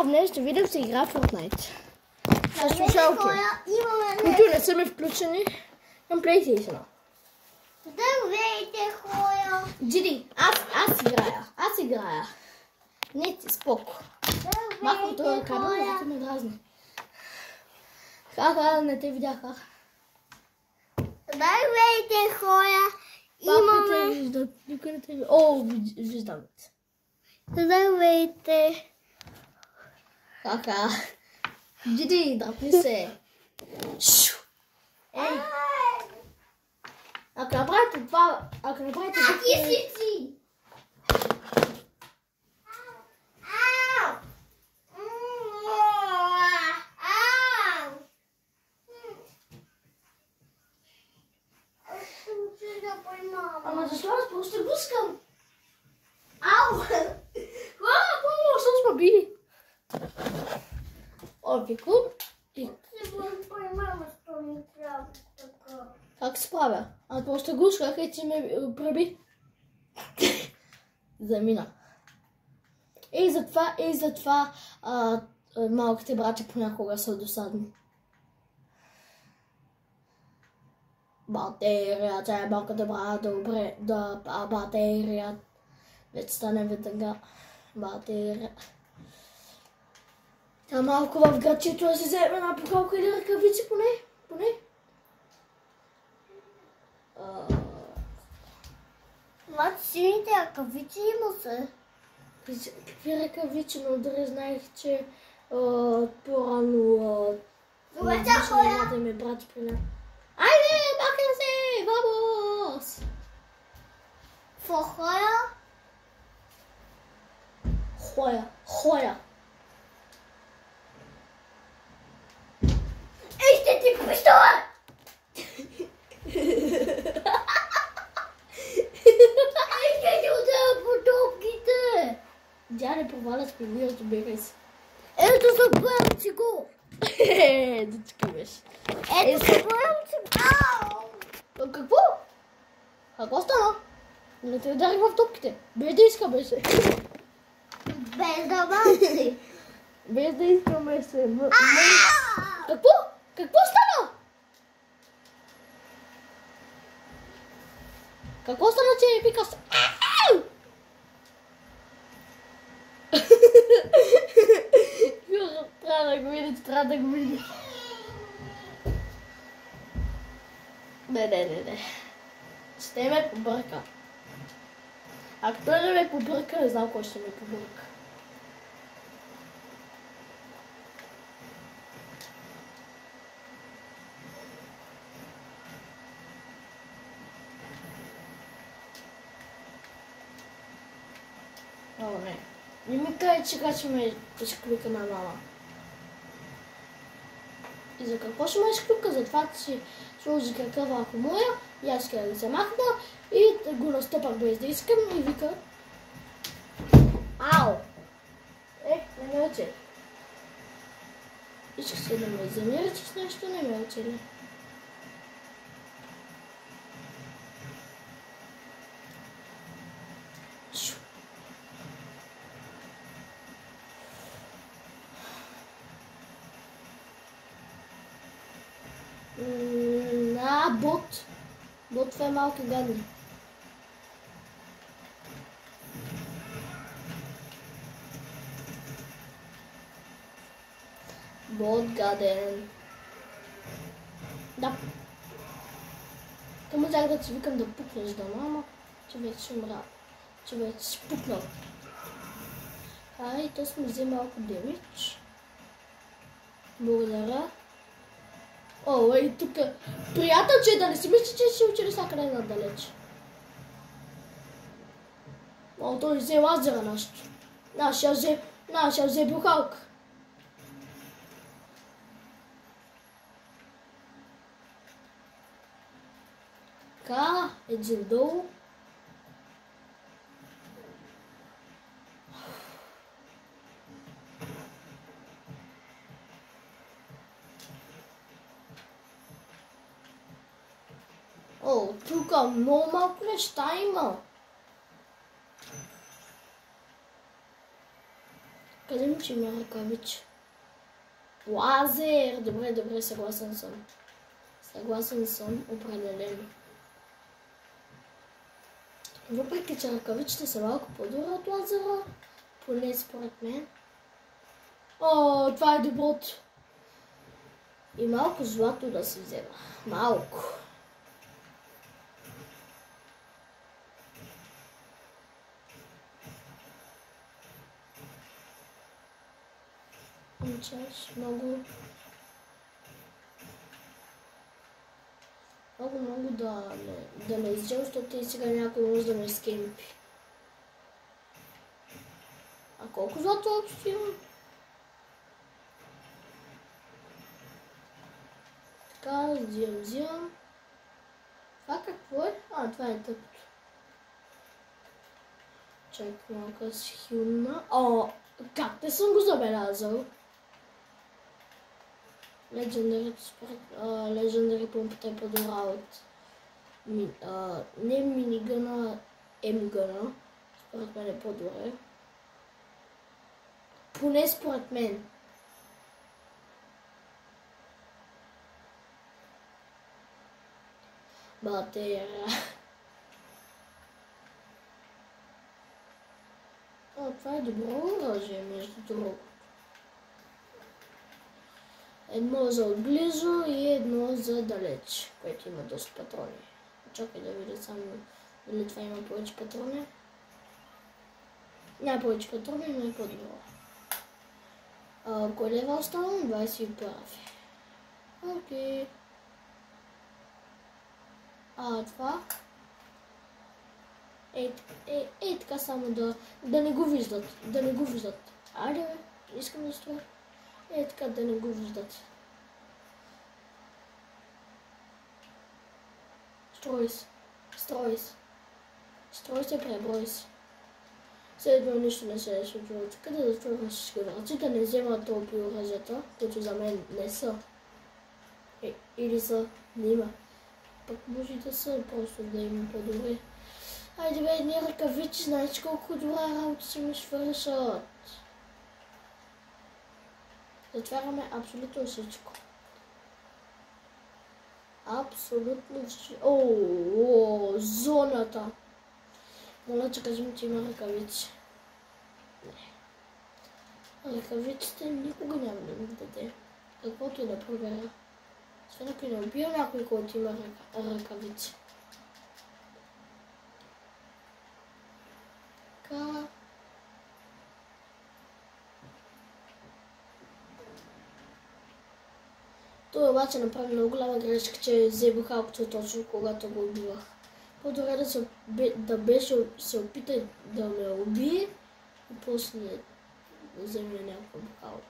в днешното видео се игра в Fortnite. Които не са ми включени към PlayStation. Здравейте, хора! Джиди, аз играя. Не ти споко. Махам това камера, да ме дразни. Хаха, не те видяха. Здравейте, хора! Имаме... Виждат, никой не те вижда. О, виждам. Здравейте! Хаха. Джиди, дръпни се. Ей! Ако направите това... Ако направите това... Ти си! Ама защо аз просто гускам? Ау! Хора, помощ, съм били. О, пико. Как се справя? Аз просто гусках и ти ме преби. Замина. И затова малките братя понякога са досадни. Батерия, тя е малката брата, добре, батерия. Вече стане веднага. Батерия. Тя малко в градчето да си вземе една покалка или ръкавици поне. Мати, сините ръкавици има се. Какви ръкавици, но дори знаех, че по-рано да ми брати при нас. Айде, махай се, vamos! For хора? Хоя. Ей, ще ти пистола! Ей, ще ти ударя по топките! Дя не проваля с пилията, бегай се. Ето събрам си го! Да ти кажеш. Ето събрам си го! Ау! Какво? Какво стана? Не те ударих в топките. Без да искаме се. Без да мати! Без да искаме се. Какво? Какво стана? Какво стана, че вика се? Трябва да го видите. Не. Ще ме побърка. Ако той не ме побърка, не знам кой ще ме побърка. О, не. Не ми каже, че качваме шклюка на мама. И за какво ще ме шклюка? За това, че си сложи крака върху моя, и аз искам да се махна и го настъпах без да искам и вика. Ау! Не ме учи. Исках се да ме замирате с нещо, не ме учили. Бот. Бот, това е малки гадни. Бот гаден. Да. Тъм можах да ти викам да пукнеш дома, ама че вече ще мра. Че вече си пукнал. Ай, то сме взе малко демидж. Благодаря. О, и тук. Приятелче, да не си мисли, че си учили всякъде надалеч. О, той взе лазера нашето. Нашия взе бухалка. Така, един долу. О, тук много малко неща има. Къде ми казвам, че има ръкавичи. Лазер! Добре, съгласен съм. Съгласен съм, определено. Въпреки, че ръкавичите са малко по-добре от лазера, поне според мен. О, това е доброто. И малко злато да се взема. Малко. Чаш, много да не изжем, защото и сега някой може да ме скемпи. А колко злато общо имам? Така, взимам. Това какво е? А, това е тъпото. Чакай малко с хилна. О, как не съм го забелязал? Legendary помпата е по-добра от не минигъна, М-гъна. Според мен е по-добре. Поне според мен. Батерия. О, това е добро оръжие, между другото. Едно за отблизо и едно за далеч, което има доста патрони. Чакай да видя само дали това има повече патрони. Няма повече патрони, но е по-добро. Кой лева оставам? 21. Окей. Това? Така само да не го виждат. Да не го виждат. Айде, бе, искам да строя. Така да не го виждат. Строй се, преброй се. Следва нищо не се е случило. Къде да чувам всички враци, да не вземат толкова оръжията, които за мен не са. Или са, не има. Пък може да са, просто да има по-добре. Айде бе, едни ръкавичи, знаеш колко добра работа си ми свършат. Затваряме абсолютно всичко. Абсолютно всичко. О, зоната. Моля, че кажем, че има ръкавици. Не. Ръкавиците никога няма да ми даде. Каквото и да проверя. Освен ако не убия някой, който има ръкавици. Така. Той обаче направи много голяма грешка, че взе бухалкото точно когато го убивах. По-добре се опита да ме убие и после да вземе някаква бухалка.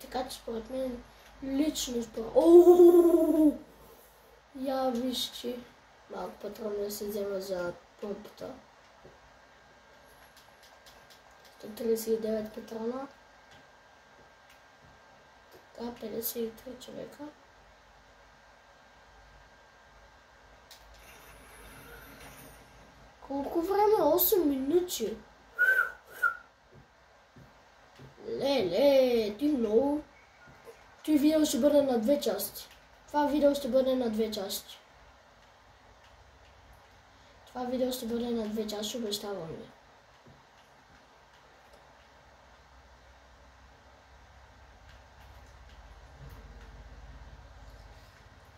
Така че според мен лично я виж, че малко патрони да се взема за помпата. 139 патрона. Така, 53 човека. Колко време? 8 минути. Леле, ти много. Той видео ще бъде на 2 части. Това видео ще бъде на 2 части. Това видео ще бъде на 2 части, обещавам ви.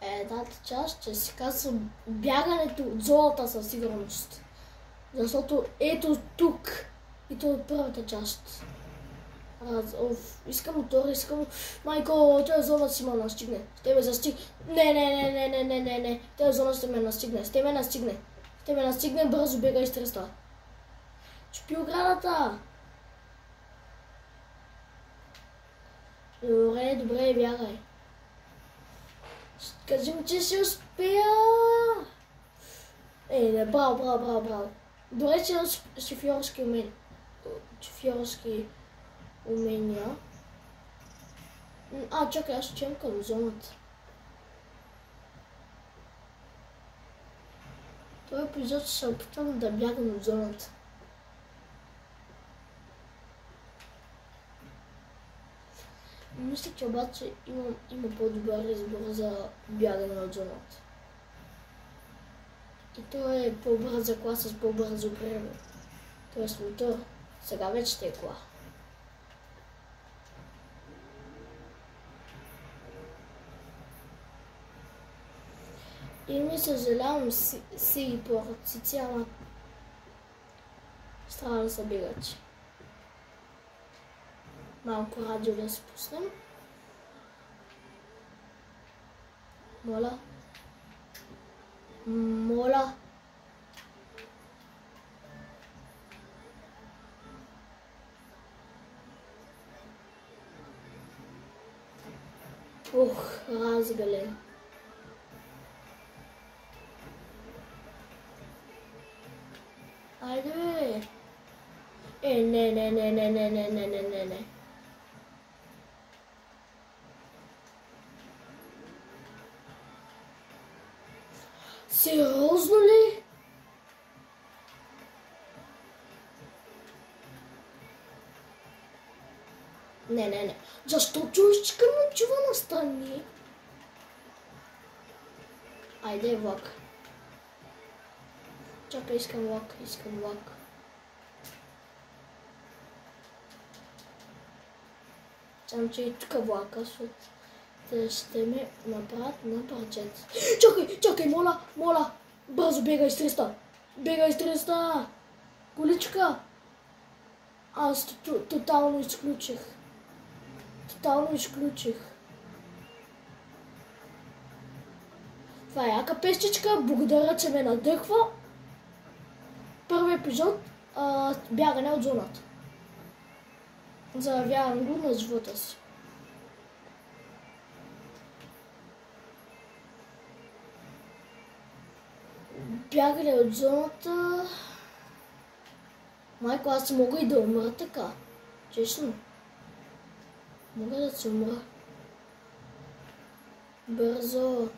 Едната част ще се казва бягането от зоната със сигурност. Защото ето тук. И то е първата част. Искам мотор, Майко, тази зона си ме настигне. Ще ме застигне. Не. Тази зона ще ме настигне. Ще ме настигне, бързо бегай с 300. Чупи оградата. Добре, бягай. Кажи ми, че ще успея. Браво. Добре, че имам шофьорски умения. Чакай, аз ще чем към зоната. Този епизод ще се опитвам да бягам от зоната. Мисля, че обаче има по-добър избор за бягане от зоната. И то е по-бърза кола с по-бързо време. Тоест мотор. Сега вече те е кола. И ми съжалявам си поръците, ама трябва да са бегачи. Малко радио да се пуснем. Моля. Моля. Ох, разгале. Айде бе. Не. Сериозно ли? Не. Защо човечка ме чува настрани? Айде влак. Чакай, искам влак. Само че и тук влака, защото те ще ме направят на парчета. Чакай, моля! Бързо, бегай с 300! Количка! Аз тотално изключих. Това е яка пещичка, благодаря, че ме надъхва. Първи епизод, бягане от зоната. Заявявам го на живота си. Бягане от зоната... Майко, аз мога и да умра така. Честно. Мога да се умра. Бързо.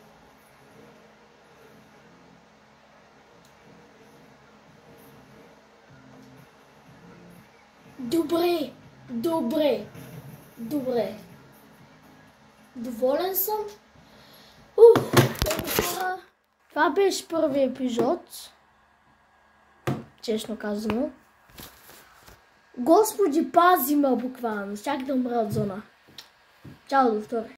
Добре. Доволен съм. Това беше първи епизод. Честно казано. Господи, пази ме буквално. Чак да умра от зона. Чао, до втори.